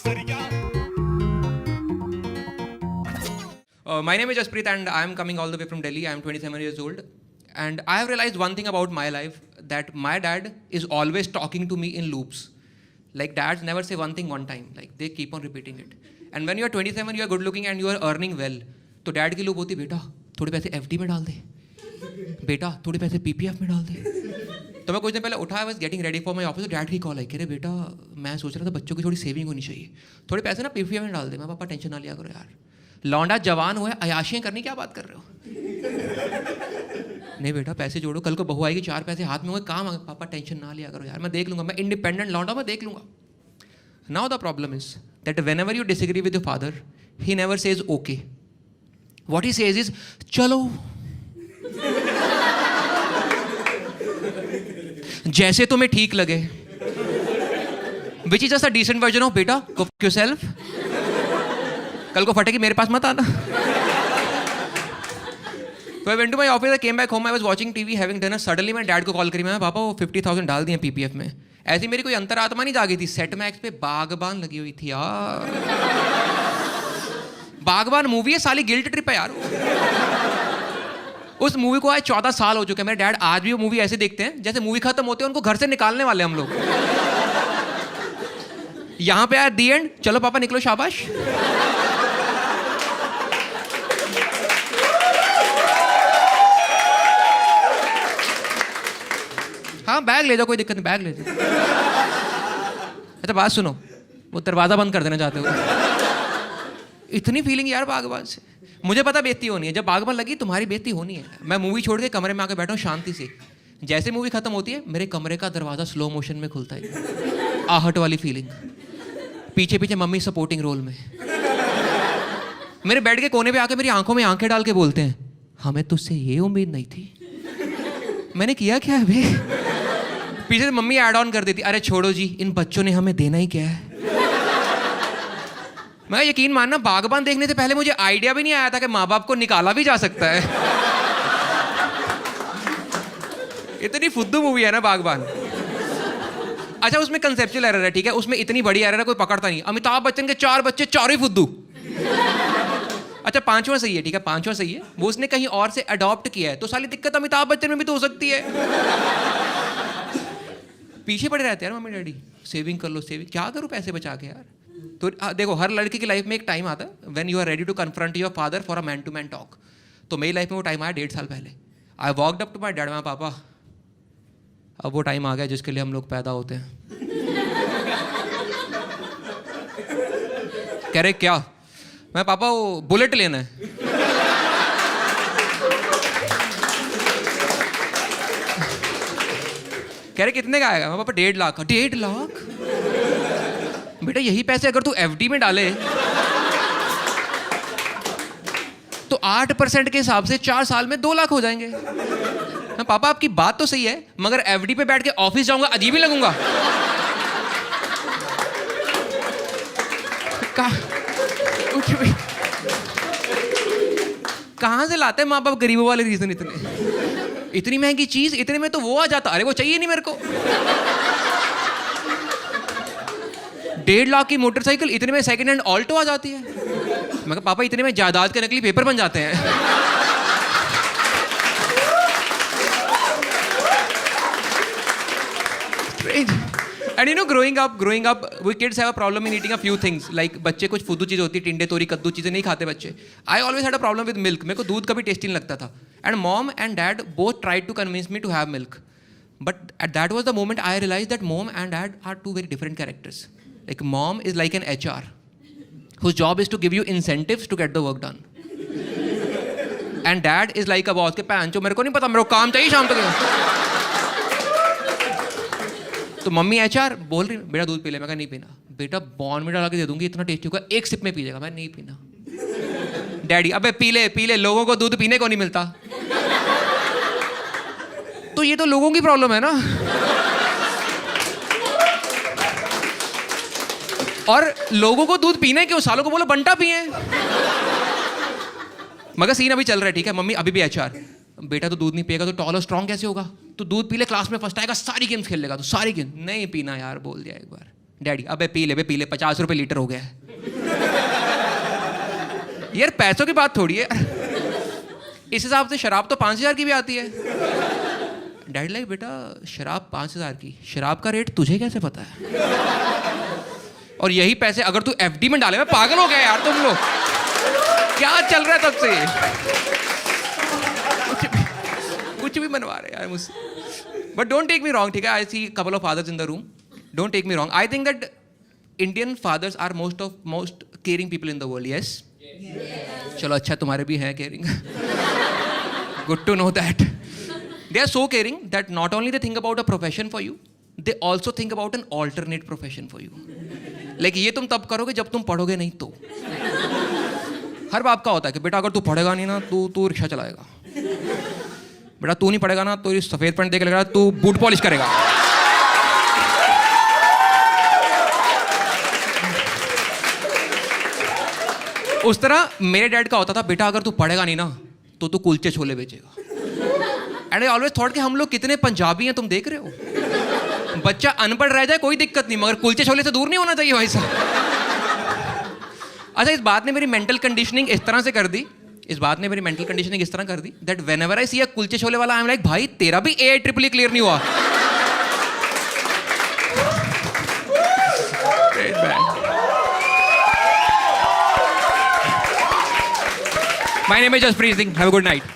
My name is Jaspreet and I am coming all the way from Delhi. I am 27 years old. And I have realized one thing about my life, that my dad is always talking to me in loops. Like dads never say one thing one time. Like they keep on repeating it. And when you are 27, you are good looking and you are earning well. तो dad की loop होती है, बेटा थोड़े पैसे FD में डाल दे, बेटा थोड़े पैसे PPF में डाल दे. तो मैं कुछ दिन पहले उठा, I was getting ready for my office, dad की कॉल आई, कह रहे बेटा मैं सोच रहा था बच्चों की थोड़ी सेविंग होनी चाहिए, थोड़े पैसे ना PPF में डाल दे. मैं पापा टेंशन ना लिया करो यार, लौंडा जवान हुआ है, अयाशियाँ करनी क्या बात कर रहे हो. नहीं बेटा पैसे जोड़ो, कल को बहू आएगी, 4 पैसे हाथ में होंगे, काम आएगा. पापा टेंशन ना लिया करो यार, मैं देख लूंगा, मैं इंडिपेंडेंट लौंडा, मैं देख लूंगा. Now the problem is that whenever you disagree with your father, he never says okay. What he says is चलो. जैसे तुम्हें ठीक लगे, which is just a decent version of बेटा गो फक योरसेल्फ, कल को फटेगी मेरे पास मत आना. So I went to my office, I came back home, I was watching TV, having dinner. Suddenly मैं डैड को कॉल करी, मैं पापा वो 50,000 डाल दिए PPF में. ऐसी मेरी कोई अंतरात्मा नहीं जागी थी. सेट मैक्स पे बागबान लगी हुई थी यार. बागबान मूवी है साली, गिल्ट ट्रिप है यार. उस मूवी को आज 14 साल हो चुके हैं. मेरे डैड आज भी वो मूवी ऐसे देखते हैं जैसे मूवी खत्म होते हैं उनको घर से निकालने वाले हम लोग. यहाँ पे आया दी एंड, चलो पापा निकलो शाबाश. हाँ बैग ले जाओ, कोई दिक्कत नहीं, बैग ले जाओ. अच्छा बात सुनो, वो दरवाज़ा बंद कर देना चाहते हो. इतनी फीलिंग यार बागबान से. मुझे पता बेइज्जती होनी है, जब बागबान लगी तुम्हारी बेइज्जती होनी है. मैं मूवी छोड़ के कमरे में आके बैठा हूँ शांति से. जैसे मूवी खत्म होती है मेरे कमरे का दरवाज़ा स्लो मोशन में खुलता है. आहट वाली फीलिंग, पीछे पीछे मम्मी सपोर्टिंग रोल में. मेरे बेड के कोने पे आके मेरी आंखों में आंखें डाल के बोलते हैं, हमें तुझसे ये उम्मीद नहीं थी. मैंने किया क्या है भाई. पीछे से मम्मी ऐड ऑन कर देती, अरे छोड़ो जी इन बच्चों ने हमें देना ही क्या है. मैं यकीन मानना बागबान देखने से पहले मुझे आइडिया भी नहीं आया था कि माँ बाप को निकाला भी जा सकता है. इतनी फुद्दू मूवी है ना बागबान. अच्छा उसमें कंसेप्चुअल एरर है, ठीक है, उसमें इतनी बड़ी एरर है कोई पकड़ता नहीं. अमिताभ बच्चन के 4 बच्चे, 4 ही फुद्दू. अच्छा 5वां सही है, ठीक है 5वां सही है, वो उसने कहीं और से अडॉप्ट किया है, तो साली दिक्कत अमिताभ बच्चन में भी तो हो सकती है. पीछे पड़े रहते हैं मम्मी डैडी, सेविंग कर लो सेविंग. क्या करूँ पैसे बचा के यार. तो देखो हर लड़के की लाइफ में एक टाइम आता है when you are ready to confront your father for a man to man talk. तो मेरी लाइफ में वो टाइम आया 1.5 साल पहले. I walked up to my dad, मैं पापा अब वो टाइम आ गया जिसके लिए हम लोग पैदा होते हैं. कह रहे क्या. मैं पापा वो बुलेट लेना है. कह रहे कितने का आएगा. मैं पापा 1.5 लाख. 1.5 लाख बेटा, यही पैसे अगर तू FD में डाले तो 8% के हिसाब से 4 साल में 2 लाख हो जाएंगे. हाँ पापा आपकी बात तो सही है, मगर FD पे बैठ के ऑफिस जाऊंगा अजीब ही लगूंगा. कहाँ से लाते हैं माँ बाप गरीबों वाले रीजन इतने. इतनी महंगी चीज, इतने में तो वो आ जाता, अरे वो चाहिए नहीं मेरे को. 1.5 लाख की मोटरसाइकिल, इतने में सेकंड हैंड ऑल्टो आ जाती है. मैं कहा पापा इतने में जायदाद के नकली पेपर बन जाते हैं. And you know, growing up, we kids have a problem in eating a few things. Like बच्चे कुछ फुद्दू चीज़ होती है, टिंडे तोरी कद्दू चीज़ें नहीं खाते बच्चे. I always had a problem with milk. मेरे को दूध कभी टेस्टी नहीं लगता था. And mom and dad both tried to convince me to have milk. But that was the moment I realized that mom and dad are 2 very different characters. Like mom is like an HR, whose job is to give you incentives to get the work done. And dad is like a boss के pan चो मेरे को नहीं पता, मेरे को काम चाहिए शाम तक. तो मम्मी HR बोल रही बेटा दूध पी ले. मैं कहा नहीं पीना. बेटा बॉर्नविटा ला के दे दूंगी, इतना टेस्टी होगा, 1 सिप में पी जाएगा. मैं नहीं पीना. डैडी अबे पी ले, लोगों को दूध पीने को नहीं मिलता. तो ये तो लोगों की प्रॉब्लम है ना. और लोगों को दूध पीना है क्यों, सालों को बोलो बंटा पिए. मगर सीन अभी चल रहा है, ठीक है. मम्मी अभी भी HR, बेटा तो दूध नहीं पिएगा तो टॉल और स्ट्रॉन्ग कैसे होगा. तो दूध पी ले, क्लास में फर्स्ट आएगा, सारी गेम्स खेल लेगा. तो सारी गेम नहीं पीना यार, बोल दिया एक बार. डैडी अबे पी ले 50 रुपए लीटर हो गया है। यार पैसों की बात थोड़ी है। इस हिसाब से शराब तो 5,000 की भी आती है। डैडी लाइक बेटा शराब 5,000 की, शराब का रेट तुझे कैसे पता है? और यही पैसे अगर तू एफडी में डाले, मैं पागल हो गया यार तुम लोग, क्या चल रहा है तब से? कुछ भी बनवा रहे यार मुझसे। But don't take me wrong, ठीक है, I see couple of fathers in the room, don't take me wrong, I think that Indian fathers are most caring people in the world. Yes, चलो अच्छा तुम्हारे भी हैं caring. Good to know that they are so caring that not only they think about a profession for you, they also think about an alternate profession for you. Like ये तुम तब करोगे जब तुम पढ़ोगे नहीं तो। हर बाप का होता है कि बेटा अगर तू पढ़ेगा नहीं ना तू रिक्शा चलाएगा, बेटा तू नहीं पढ़ेगा ना तो ये सफेद पैंट देख लेगा, तू बूट पॉलिश करेगा। उस तरह मेरे डैड का होता था, बेटा अगर तू पढ़ेगा नहीं ना तो तू कुलचे छोले बेचेगा। एंड आई ऑलवेज थॉट कि हम लोग कितने पंजाबी हैं, तुम देख रहे हो, बच्चा अनपढ़ रह जाए कोई दिक्कत नहीं, मगर कुलचे छोले से दूर नहीं होना चाहिए भाई साहब। अच्छा, इस बात ने मेरी मेंटल कंडीशनिंग इस तरह से कर दी, दैट वेन एवर आई सी अ कुलचे छोले वाला आई एम लाइक भाई तेरा भी AIEEE क्लियर नहीं हुआ। My name is Jaspreet Singh. Have a good night.